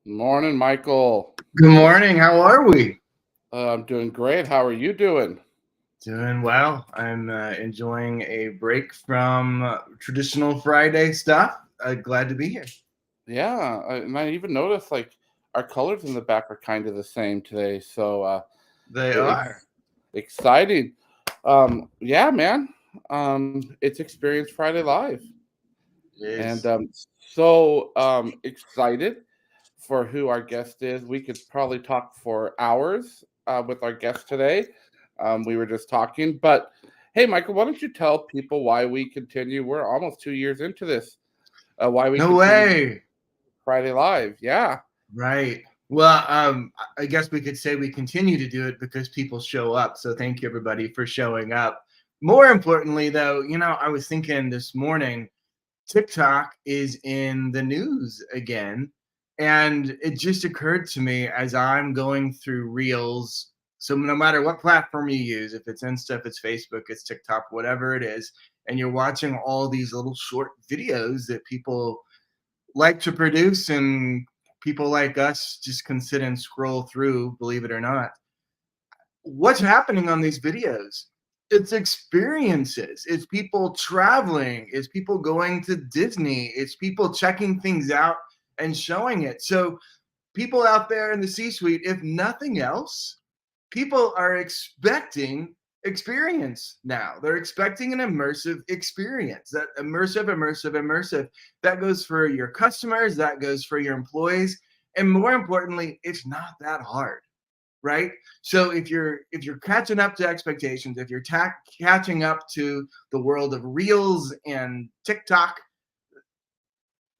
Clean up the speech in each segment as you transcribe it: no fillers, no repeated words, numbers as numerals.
Morning, Michael. Good morning. How are we? I'm doing great. How are you doing? Doing well. I'm enjoying a break from traditional Friday stuff. Glad to be here. Yeah, and I even noticed like our colors in the back are kind of the same today. So They are. it's exciting. Yeah, man. It's Experience Friday Live, It and is. so excited for who our guest is. We could probably talk for hours with our guest today. We were just talking, but hey, Michael, why don't you tell people why we continue? We're almost 2 years into this. Why we No continue way. Friday Live? Yeah, Right. Well, I guess we could say we continue to do it because people show up. So thank you, everybody, for showing up. More importantly, though, I was thinking this morning, TikTok is in the news again. And it just occurred to me as I'm going through Reels. So, no matter what platform you use, if it's Insta, if it's Facebook, it's TikTok, whatever it is, and you're watching all these little short videos that people like to produce and people like us just can sit and scroll through, believe it or not, what's happening on these videos? It's experiences. It's people traveling. It's people going to Disney. It's people checking things out and showing it. So, people out there in the C suite, if nothing else, people are expecting experience now. They're expecting an immersive experience. That immersive. That goes for your customers, that goes for your employees. And more importantly, it's not that hard, right? So if you're catching up to expectations, if you're catching up to the world of Reels and TikTok,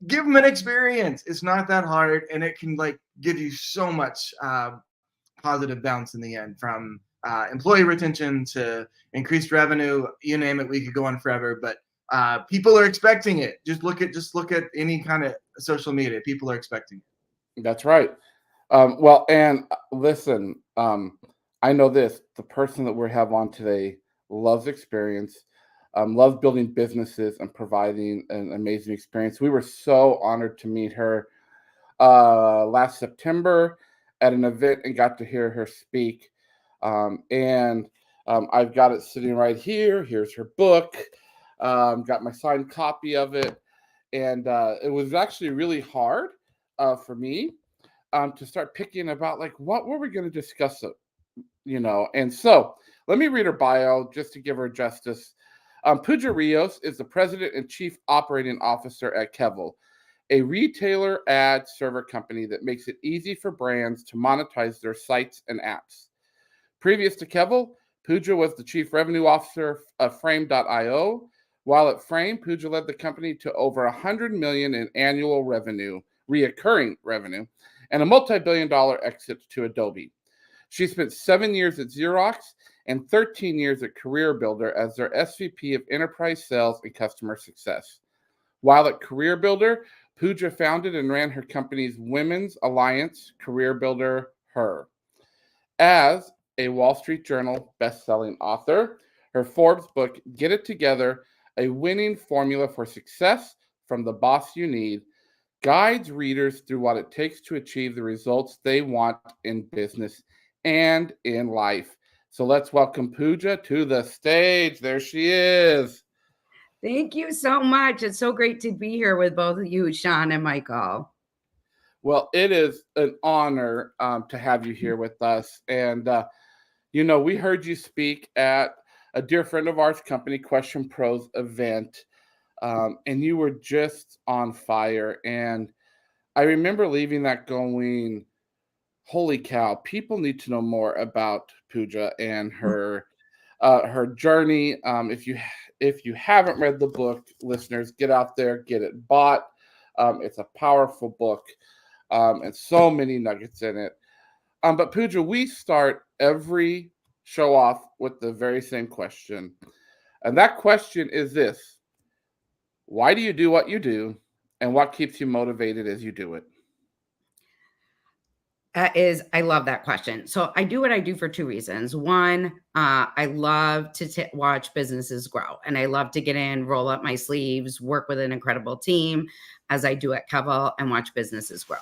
give them an experience. It's not that hard, and it can like give you so much positive bounce in the end, from employee retention to increased revenue. You name it, we could go on forever. But people are expecting it. Just look at any kind of social media. People are expecting it. that's right. Well, and listen, I know this: the person that we have on today loves experience, loves building businesses and providing an amazing experience. We were so honored to meet her last September at an event and got to hear her speak. And I've got it sitting right here. Here's her book. Got my signed copy of it. And it was actually really hard for me to start picking about like what were we going to discuss, And so let me read her bio just to give her justice. Puja Rios is the president and chief operating officer at Kevel, a retailer ad server company that makes it easy for brands to monetize their sites and apps. Previous to Kevel, Puja was the chief revenue officer of Frame.io. While at Frame, Puja led the company to over 100 million in annual revenue, reoccurring revenue, and a multi-billion-dollar exit to Adobe. She spent 7 years at Xerox and 13 years at Career Builder as their SVP of Enterprise Sales and Customer Success. While at Career Builder, Puja founded and ran her company's women's alliance, Career Builder Her. As a Wall Street Journal best-selling author, her Forbes book, Get It Together, A Winning Formula for Success from the Boss You Need, guides readers through what it takes to achieve the results they want in business and in life. So let's welcome Puja to the stage. There she is. Thank you so much. It's so great to be here with both of you, Shawn and Michael. Well, it is an honor to have you here with us. And, we heard you speak at a dear friend of ours company, Question Pros event, and you were just on fire. And I remember leaving that going, holy cow, people need to know more about Puja and her journey. If you haven't read the book, listeners, get out there, get it bought. It's a powerful book, and so many nuggets in it. But Puja, we start every show off with the very same question, and that question is this: why do you do what you do, and what keeps you motivated as you do it? I love that question. So I do what I do for two reasons. One, I love to watch businesses grow, and I love to get in, roll up my sleeves, work with an incredible team as I do at Kevel, and watch businesses grow.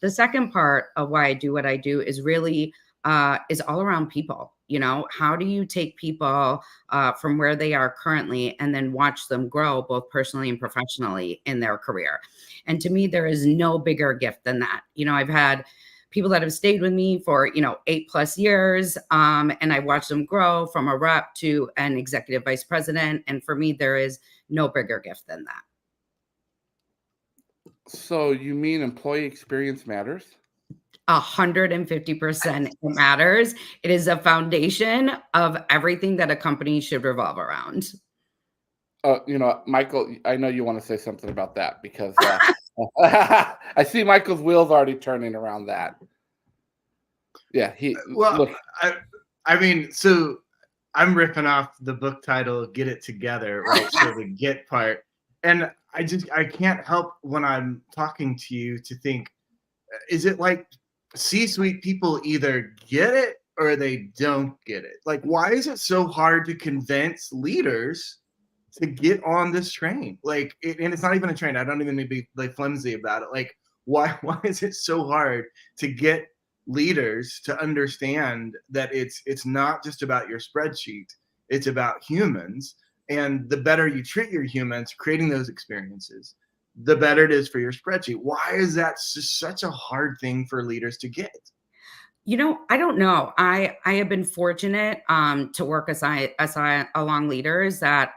The second part of why I do what I do is really is all around people. How do you take people from where they are currently and then watch them grow both personally and professionally in their career? And to me, there is no bigger gift than that. I've had people that have stayed with me for 8+ years, and I watched them grow from a rep to an executive vice president. And for me, there is no bigger gift than that. So you mean employee experience matters? 150% it matters. It is a foundation of everything that a company should revolve around. Michael, I know you want to say something about that because I see Michael's wheels already turning around that. Yeah, look. I mean, so I'm ripping off the book title, Get It Together, right? So the get part. And I can't help when I'm talking to you to think, is it like C-suite people either get it or they don't get it? Like, why is it so hard to convince leaders to get on this train? Like, and it's not even a train. I don't even need to be like flimsy about it. Like, why is it so hard to get leaders to understand that it's not just about your spreadsheet, it's about humans? And the better you treat your humans, creating those experiences, the better it is for your spreadsheet. Why is that such a hard thing for leaders to get? I don't know. I have been fortunate to work along leaders that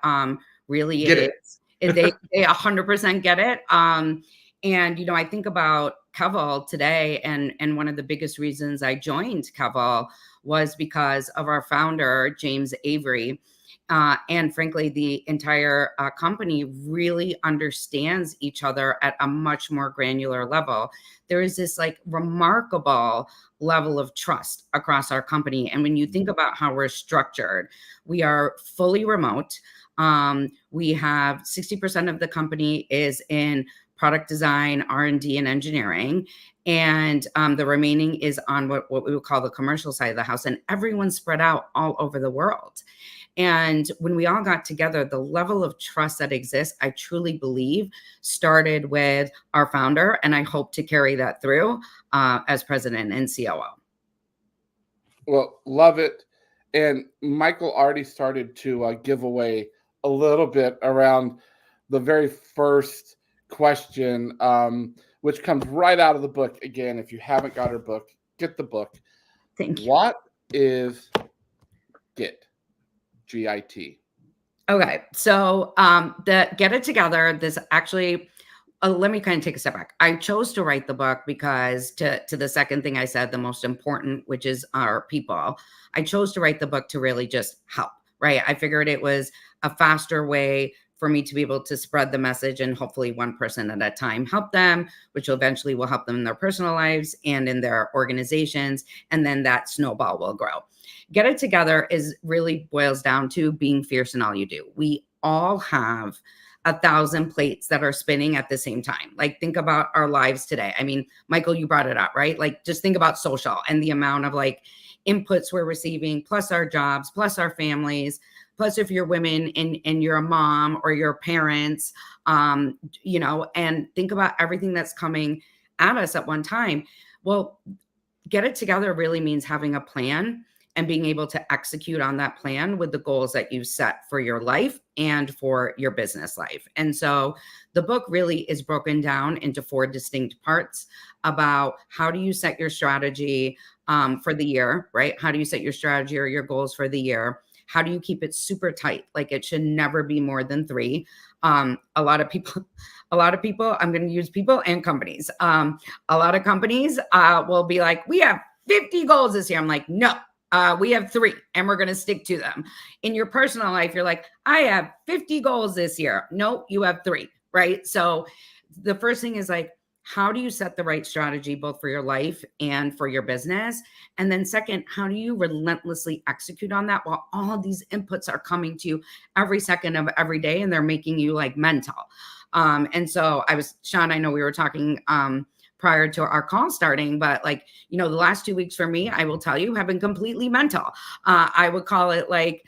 really get it. They 100% get it. And I think about Kevel today, and one of the biggest reasons I joined Kevel was because of our founder, James Avery. And frankly, the entire company really understands each other at a much more granular level. There is this like remarkable level of trust across our company. And when you think about how we're structured, we are fully remote. We have 60% of the company is in product design, R&D, and engineering. And the remaining is on what we would call the commercial side of the house. And everyone's spread out all over the world. And when we all got together, the level of trust that exists, I truly believe, started with our founder. And I hope to carry that through as president and COO. Well, love it. And Michael already started to give away a little bit around the very first question, which comes right out of the book. Again, if you haven't got her book, get the book. Thank you. What is GIT? GIT. Okay. So the Get It Together, this actually, let me kind of take a step back. I chose to write the book because to the second thing I said, the most important, which is our people, I chose to write the book to really just help, right? I figured it was a faster way for me to be able to spread the message and hopefully one person at a time help them, which eventually will help them in their personal lives and in their organizations. And then that snowball will grow. Get It Together really boils down to being fierce in all you do. We all have 1,000 plates that are spinning at the same time. Like, think about our lives today. I mean, Michael, you brought it up, right? Like, just think about social and the amount of like inputs we're receiving, plus our jobs, plus our families, plus if you're women and you're a mom or your parents, and think about everything that's coming at us at one time. Well, Get It Together really means having a plan and being able to execute on that plan with the goals that you set for your life and for your business life. And so the book really is broken down into 4 distinct parts about how do you set your strategy for the year, right? How do you set your strategy or your goals for the year? How do you keep it super tight? Like, it should never be more than 3. A lot of people, I'm going to use people and companies. A lot of companies will be like, we have 50 goals this year. I'm like, no. We have 3 and we're going to stick to them. In your personal life, you're like, I have 50 goals this year. No, you have 3, right? So the first thing is like, how do you set the right strategy both for your life and for your business? And then second, how do you relentlessly execute on that while all of these inputs are coming to you every second of every day and they're making you like mental? And so Shawn, I know we were talking prior to our call starting, but like, the last 2 weeks for me, I will tell you, have been completely mental. I would call it like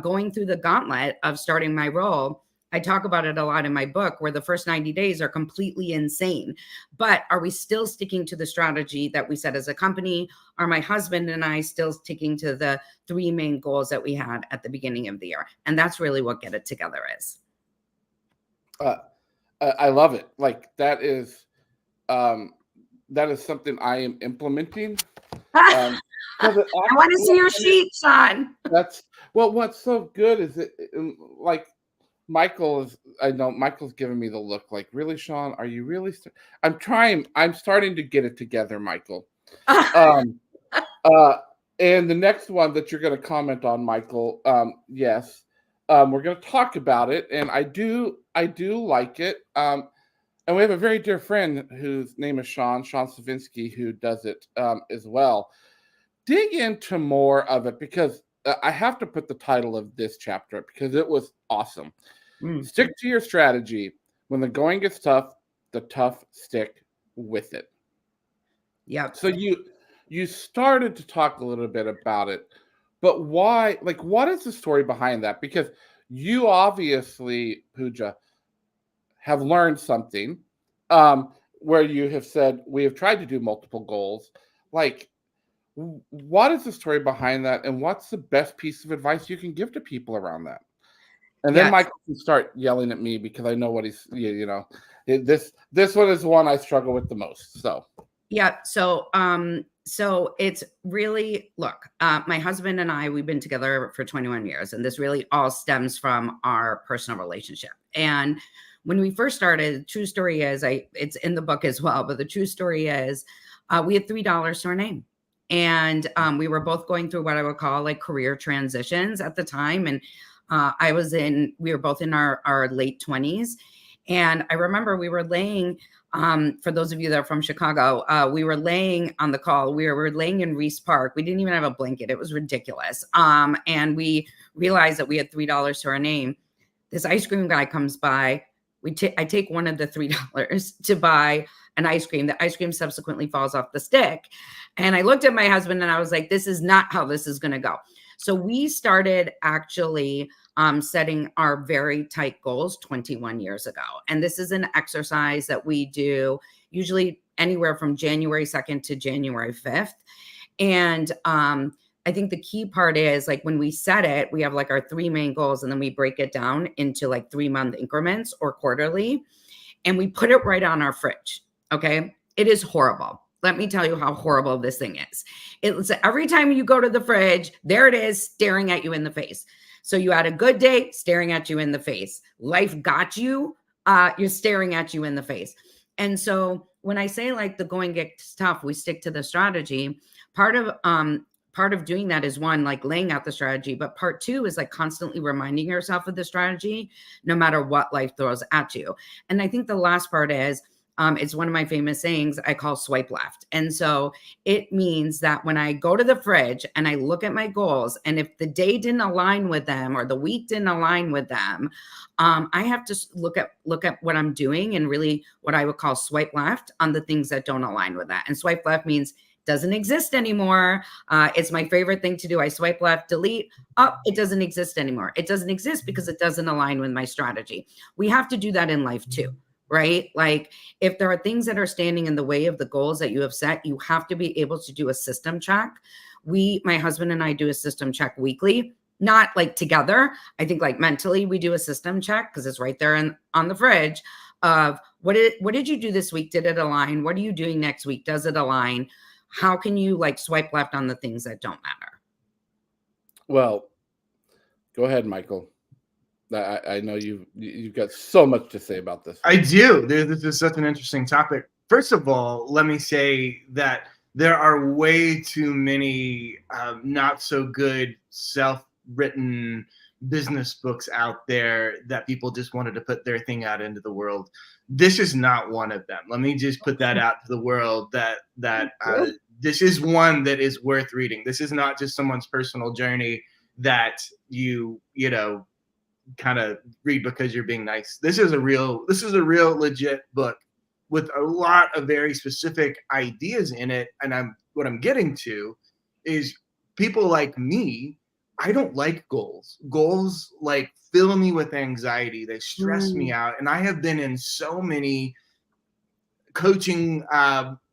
going through the gauntlet of starting my role I talk about it a lot in my book, where the first 90 days are completely insane. But are we still sticking to the strategy that we set as a company? Are my husband and I still sticking to the 3 main goals that we had at the beginning of the year? And that's really what Get It Together is. I love it. Like that is something I am implementing. I want to see your sheet, Shawn. That's what's so good is like I know Michael's giving me the look like, really, Shawn, are you really I'm starting to get it together, Michael. And the next one that you're going to comment on, Michael, yes, we're going to talk about it, and I do like it. And we have a very dear friend whose name is Shawn Savinsky, who does it as well. Dig into more of it, because I have to put the title of this chapter because it was awesome. Stick to your strategy. When the going gets tough, the tough stick with it. Yeah. So you started to talk a little bit about it, but why? Like, what is the story behind that? Because you obviously, Puja, have learned something where you have said, we have tried to do multiple goals. Like, what is the story behind that, and what's the best piece of advice you can give to people around that? And then Michael can start yelling at me because I know what he's, this one is the one I struggle with the most. So yeah, so it's really, look, my husband and I, we've been together for 21 years, and this really all stems from our personal relationship. And when we first started, the true story is, it's in the book as well, but the true story is we had $3 to our name. And we were both going through what I would call like career transitions at the time. And we were both in our late 20s. And I remember we were laying, for those of you that are from Chicago, we were laying on the call. We were laying in Reese Park. We didn't even have a blanket. It was ridiculous. And we realized that we had $3 to our name. This ice cream guy comes by. I take one of the $3 to buy an ice cream. The ice cream subsequently falls off the stick. And I looked at my husband and I was like, this is not how this is going to go. So we started actually setting our very tight goals 21 years ago. And this is an exercise that we do usually anywhere from January 2nd to January 5th. And I think the key part is, like, when we set it, we have like our 3 main goals, and then we break it down into like 3-month increments or quarterly, and we put it right on our fridge. Okay. It is horrible. Let me tell you how horrible this thing is. It's every time you go to the fridge, there it is, staring at you in the face. So you had a good day, staring at you in the face. Life got you, you're staring at you in the face. And so when I say like the going gets tough, we stick to the strategy. Part of doing that is, one, like laying out the strategy, but part 2 is like constantly reminding yourself of the strategy, no matter what life throws at you. And I think the last part is, it's one of my famous sayings I call swipe left. And so it means that when I go to the fridge and I look at my goals, and if the day didn't align with them or the week didn't align with them, I have to look at what I'm doing and really what I would call swipe left on the things that don't align with that. And swipe left means doesn't exist anymore. It's my favorite thing to do. I swipe left, delete. Oh, it doesn't exist anymore. It doesn't exist because it doesn't align with my strategy. We have to do that in life too, right? Like, if there are things that are standing in the way of the goals that you have set, you have to be able to do a system check. My husband and I do a system check weekly, not like together. I think like mentally we do a system check because it's right there on the fridge of what did you do this week? Did it align? What are you doing next week? Does it align? How can you like swipe left on the things that don't matter? Well, go ahead, Michael. I know you've got so much to say about this. I do. This is such an interesting topic. First of all, let me say that there are way too many not so good self-written business books out there that people just wanted to put their thing out into the world. This is not one of them. Let me just put that out to the world that this is one that is worth reading. This is not just someone's personal journey that you kind of read because you're being nice. This is a real legit book with a lot of very specific ideas in it. And what I'm getting to is people like me I don't like goals. Goals like fill me with anxiety. They stress me out. And I have been in so many coaching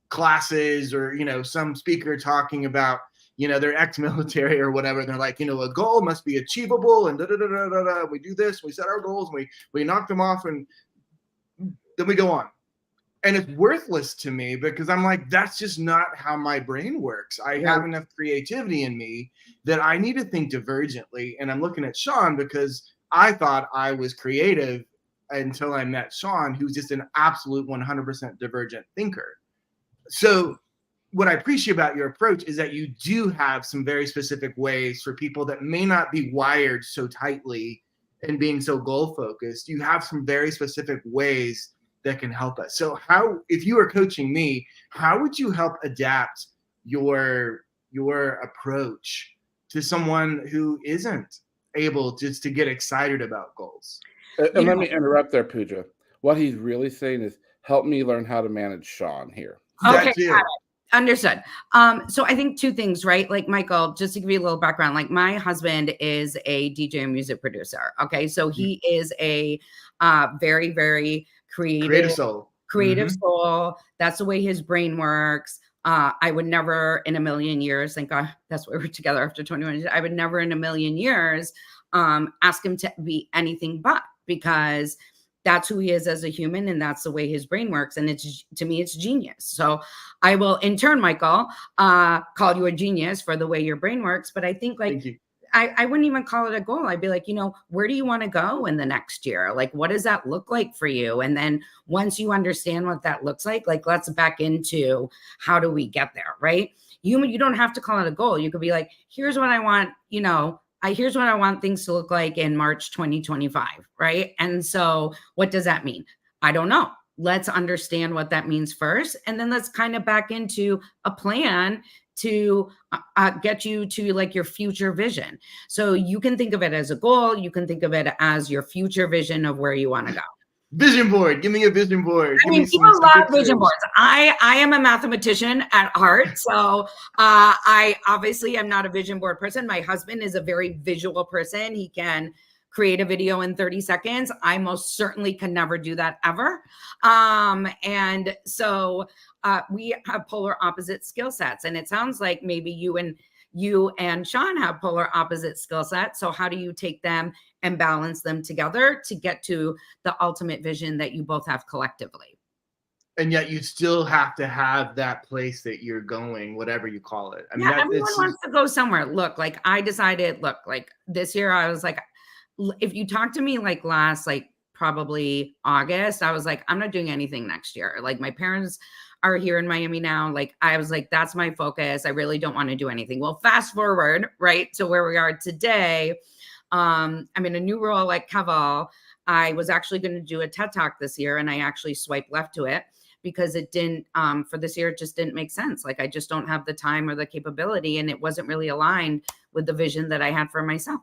classes, or, you know, some speaker talking about, you know, they're ex-military or whatever. And they're like, you know, a goal must be achievable, and da da da da da da. We do this, we set our goals, and we knock them off, and then we go on. And it's worthless to me, because I'm like, that's just not how my brain works. I have enough creativity in me that I need to think divergently. And I'm looking at Shawn, because I thought I was creative until I met Shawn, who's just an absolute 100% divergent thinker. So what I appreciate about your approach is that you do have some very specific ways for people that may not be wired so tightly and being so goal focused. You have some very specific ways that can help us. So how, if you were coaching me, how would you help adapt your approach to someone who isn't able just to get excited about goals? And let me interrupt there, Puja. What he's really saying is, help me learn how to manage Shawn here. Okay, got it. Understood. So I think two things, right? Like, Michael, just to give you a little background, like, my husband is a DJ and music producer. Okay. So he is a very, very creative soul. That's the way his brain works. I would never in a million years, thank God that's why we're together after 21 years. I would never in a million years ask him to be anything but, because that's who he is as a human, and that's the way his brain works. And it's, to me, it's genius. So I will, in turn, Michael, call you a genius for the way your brain works. But I think, like, I wouldn't even call it a goal. I'd be like, you know, where do you want to go in the next year? Like, what does that look like for you? And then once you understand what that looks like, let's back into how do we get there, right? You don't have to call it a goal. You could be like, here's what I want, you know, here's what I want things to look like in March 2025, right? And so what does that mean? I don't know. Let's understand what that means first. And then let's kind of back into a plan to get you to, like, your future vision. So you can think of it as a goal. You can think of it as your future vision of where you want to go. Vision board. Give me a vision board. I mean, people love vision boards. I am a mathematician at heart. So I obviously am not a vision board person. My husband is a very visual person. He can create a video in 30 seconds. I most certainly can never do that ever. And so we have polar opposite skill sets. And it sounds like maybe you and Shawn have polar opposite skill sets. So how do you take them and balance them together to get to the ultimate vision that you both have collectively? And yet you still have to have that place that you're going, whatever you call it. I mean, everyone wants to go somewhere. Look, like, I decided, like, this year I was like, if you talk to me like last, like, probably August, I was like, I'm not doing anything next year. Like, my parents are here in Miami now. Like, I was like, that's my focus. I really don't want to do anything. Well, fast forward, right, to where we are today. I'm in a new role at Keval. I was actually going to do a TED Talk this year, and I actually swiped left to it because it didn't, for this year, it just didn't make sense. Like, I just don't have the time or the capability, and it wasn't really aligned with the vision that I had for myself.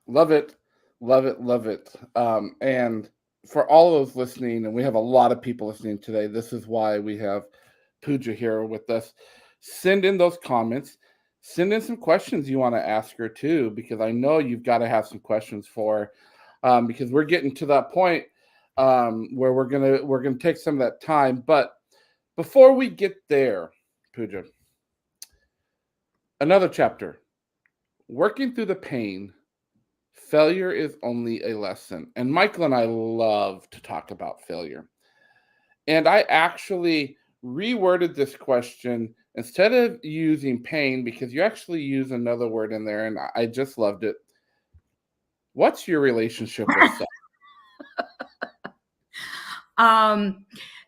Love it. Love it. Love it. And for all of those listening, and we have a lot of people listening today, this is why we have Puja here with us. Send in those comments. Send in some questions you want to ask her too, because I know you've got to have some questions for her, because we're getting to that point where we're gonna take some of that time. But before we get there, Puja, another chapter. Working through the pain, failure is only a lesson. And Michael and I love to talk about failure. And I actually reworded this question instead of using pain, because you actually use another word in there, and I just loved it. What's your relationship with self?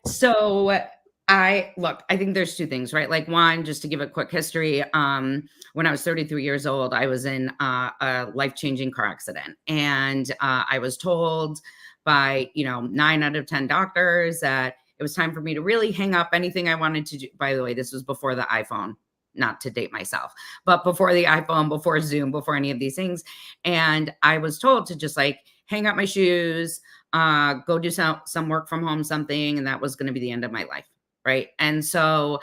So I think there's two things, right? Like, one, just to give a quick history. When I was 33 years old, I was in a life-changing car accident. And I was told by, 9 out of 10 doctors that it was time for me to really hang up anything I wanted to do. By the way, this was before the iPhone, not to date myself, but before the iPhone, before Zoom, before any of these things. And I was told to just, like, hang up my shoes, go do some work from home, something. And that was going to be the end of my life. Right. And so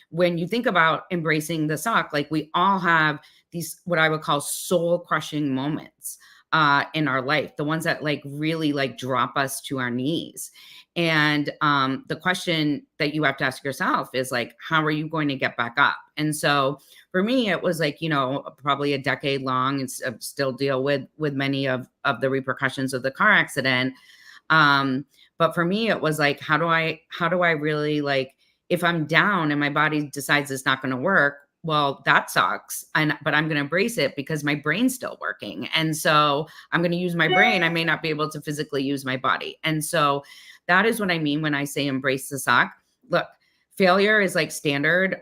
when you think about embracing the suck, like we all have these, what I would call soul crushing moments in our life, the ones that like really like drop us to our knees. And the question that you have to ask yourself is like, how are you going to get back up? And so for me, it was like, probably a decade long, and still deal with many of the repercussions of the car accident. But for me, it was like, how do I really, like, if I'm down and my body decides it's not going to work, well, that sucks. But I'm going to embrace it because my brain's still working. And so I'm going to use my brain. I may not be able to physically use my body. And so that is what I mean when I say embrace the suck. Look, failure is like standard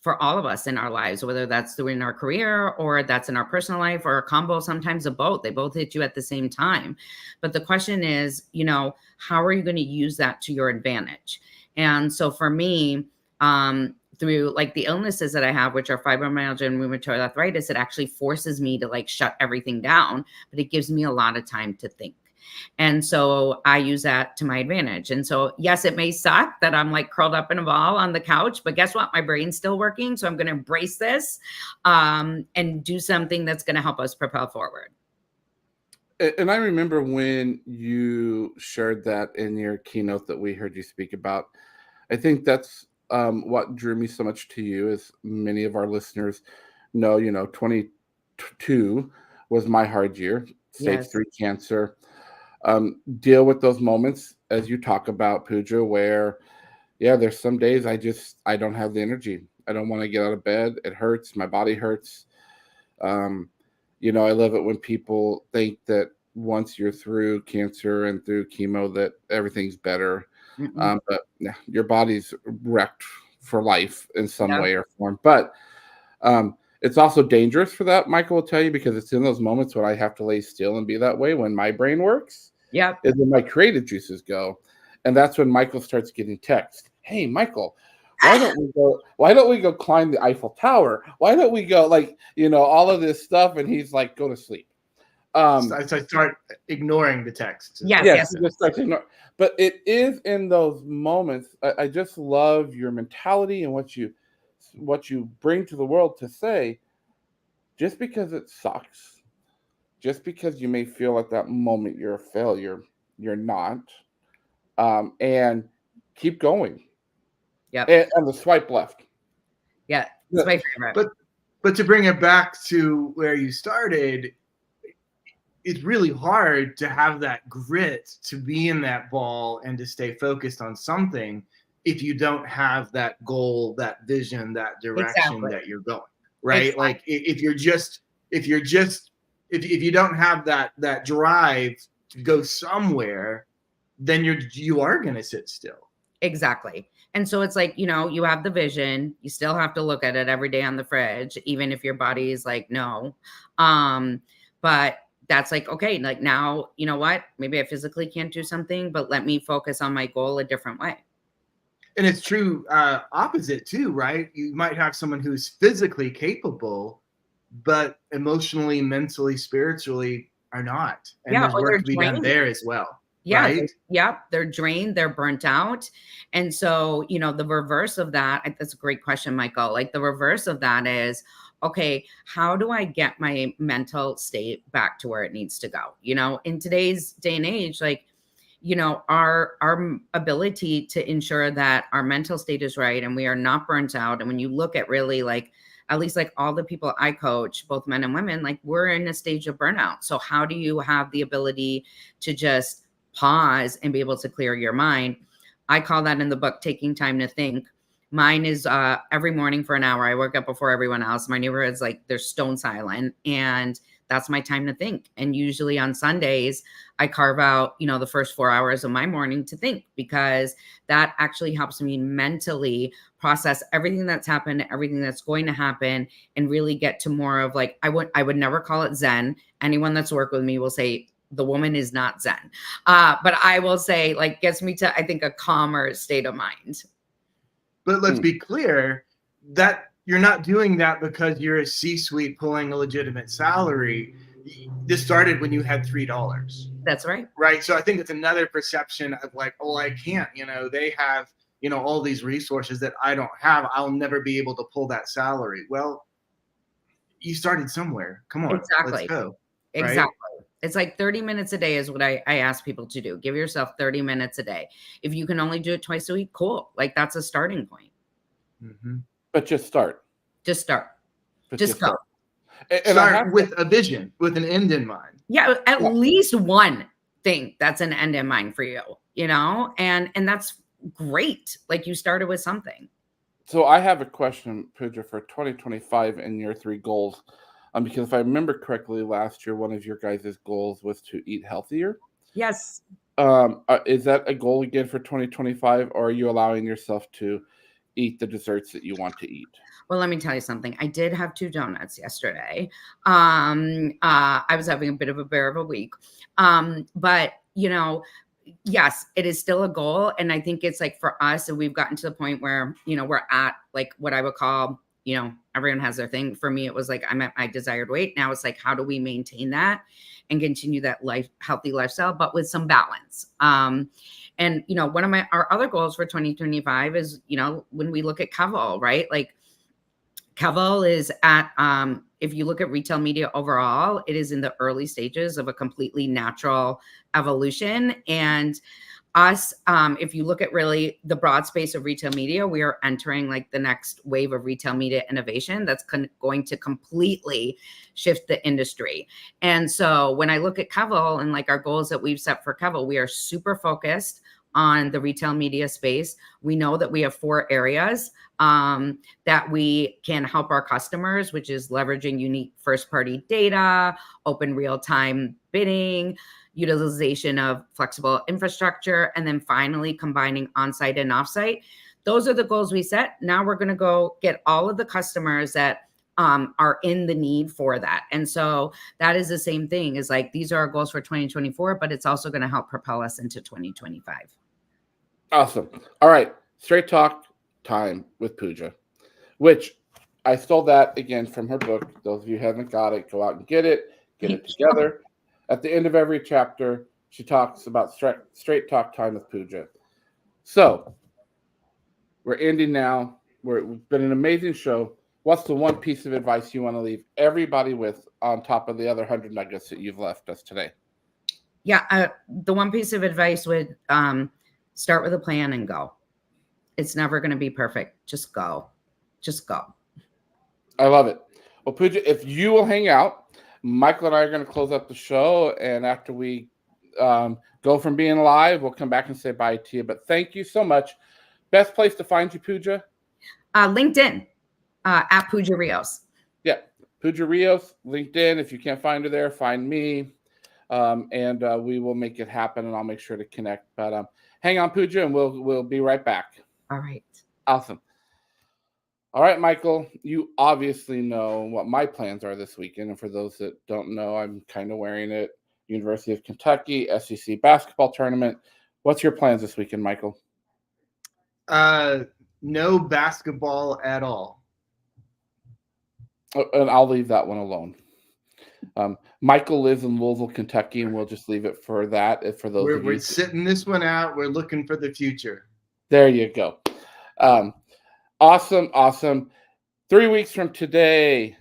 for all of us in our lives, whether that's in our career or that's in our personal life or a combo, sometimes of both. They both hit you at the same time. But the question is, how are you going to use that to your advantage? And so for me, through like the illnesses that I have, which are fibromyalgia and rheumatoid arthritis, it actually forces me to like shut everything down, but it gives me a lot of time to think. And so I use that to my advantage. And so, yes, it may suck that I'm like curled up in a ball on the couch, but guess what? My brain's still working. So I'm going to embrace this and do something that's going to help us propel forward. And I remember when you shared that in your keynote that we heard you speak about. I think that's what drew me so much to you, as many of our listeners know, 22 was my hard year, stage 3 cancer. Deal with those moments, as you talk about, Puja, where, there's some days I don't have the energy. I don't want to get out of bed. It hurts. My body hurts. I love it when people think that once you're through cancer and through chemo that everything's better. But your body's wrecked for life in some way or form. But it's also dangerous for that, Michael will tell you, because it's in those moments when I have to lay still and be that way, when my brain works, is when my creative juices go. And that's when Michael starts getting texts. Hey, Michael, why don't we go climb the Eiffel Tower? Why don't we go, like, all of this stuff? And he's like, go to sleep. So I start ignoring the text. Yes. Just start to ignore. But it is in those moments. I just love your mentality and what you bring to the world to say, just because it sucks, just because you may feel at that moment you're a failure, you're not, and keep going. And the swipe left. Yeah, it's my favorite. But to bring it back to where you started, it's really hard to have that grit to be in that ball and to stay focused on something if you don't have that goal, that vision, that direction that you're going, right? Exactly. Like if you don't have that drive to go somewhere, then you are going to sit still. Exactly. And so it's like, you have the vision, you still have to look at it every day on the fridge, even if your body is like, no. But that's like, okay, like now, you know what? Maybe I physically can't do something, but let me focus on my goal a different way. And it's true opposite too, right? You might have someone who's physically capable, but emotionally, mentally, spiritually are not. And there's work to be done there as well. Right? They're drained, they're burnt out. And so, the reverse of that, that's a great question, Michael. Like the reverse of that is, okay, how do I get my mental state back to where it needs to go? In today's day and age, like, our ability to ensure that our mental state is right and we are not burnt out. And when you look at really like, at least like all the people I coach, both men and women, like we're in a stage of burnout. So how do you have the ability to just pause and be able to clear your mind? I call that in the book, taking time to think. Mine is every morning for an hour. I wake up before everyone else. My neighborhood's like, they're stone silent. And that's my time to think. And usually on Sundays, I carve out, the first 4 hours of my morning to think, because that actually helps me mentally process everything that's happened, everything that's going to happen, and really get to more of like, I would never call it Zen. Anyone that's worked with me will say, the woman is not Zen. But I will say, like, gets me to, I think, a calmer state of mind. But let's be clear that you're not doing that because you're a C-suite pulling a legitimate salary. This started when you had $3. That's right. Right. So I think it's another perception of like, oh, I can't, they have all these resources that I don't have. I'll never be able to pull that salary. Well, you started somewhere. Come on, let's Exactly. go. Exactly. Right? It's like 30 minutes a day is what I ask people to do. Give yourself 30 minutes a day. If you can only do it twice a week, cool. Like that's a starting point. Mm-hmm. But just start. Just start. But Just go. start. And Start with a vision, with an end in mind. Yeah, at least one thing that's an end in mind for you, and that's great. Like you started with something. So I have a question, Puja, for 2025 and your 3 goals. Because if I remember correctly, last year, one of your guys' goals was to eat healthier. Yes. Is that a goal again for 2025, or are you allowing yourself to eat the desserts that you want to eat? Well, let me tell you something. I did have 2 donuts yesterday. I was having a bit of a bear of a week. But yes, it is still a goal. And I think it's like for us, and we've gotten to the point where, we're at like what I would call, everyone has their thing. For me, it was like, I'm at my desired weight. Now it's like, how do we maintain that and continue that healthy lifestyle, but with some balance? And, one of our other goals for 2025 is, when we look at Kevel, right? Like Kevel is at, if you look at retail media overall, it is in the early stages of a completely natural evolution. And us, if you look at really the broad space of retail media, we are entering like the next wave of retail media innovation that's going to completely shift the industry. And so when I look at Kevel and like our goals that we've set for Kevel, we are super focused on the retail media space. We know that we have 4 areas that we can help our customers, which is leveraging unique first-party data, open real-time bidding, utilization of flexible infrastructure, and then finally combining on-site and off-site. Those are the goals we set. Now we're going to go get all of the customers that are in the need for that. And so that is the same thing, is like, these are our goals for 2024, but it's also going to help propel us into 2025. Awesome. All right. Straight talk time with Puja, which I stole that again from her book. Those of you who haven't got it, go out and get it together. At the end of every chapter, she talks about straight talk time with Puja. So we're ending now. It's been an amazing show. What's the one piece of advice you want to leave everybody with on top of the other 100 nuggets that you've left us today? Yeah, the one piece of advice would start with a plan and go. It's never going to be perfect. Just go. Just go. I love it. Well, Puja, if you will hang out, Michael and I are going to close up the show. And after we go from being live, we'll come back and say bye to you. But thank you so much. Best place to find you, Puja? LinkedIn at Puja Rios. Yeah, Puja Rios, LinkedIn. If you can't find her there, find me. And we will make it happen, and I'll make sure to connect. But hang on, Puja, and we'll be right back. All right. Awesome. All right, Michael, you obviously know what my plans are this weekend. And for those that don't know, I'm kind of wearing it. University of Kentucky, SEC basketball tournament. What's your plans this weekend, Michael? No basketball at all. And I'll leave that one alone. Michael lives in Louisville, Kentucky, and we'll just leave it for that. For those we're sitting this one out. We're looking for the future. There you go. Awesome. 3 weeks from today,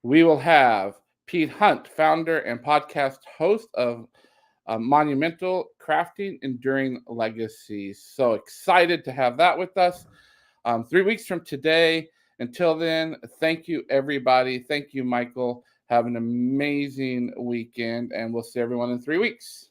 we will have Pete Hunt, founder and podcast host of Monumental Crafting Enduring Legacies. So excited to have that with us. 3 weeks from today. Until then, thank you, everybody. Thank you, Michael. Have an amazing weekend, and we'll see everyone in 3 weeks.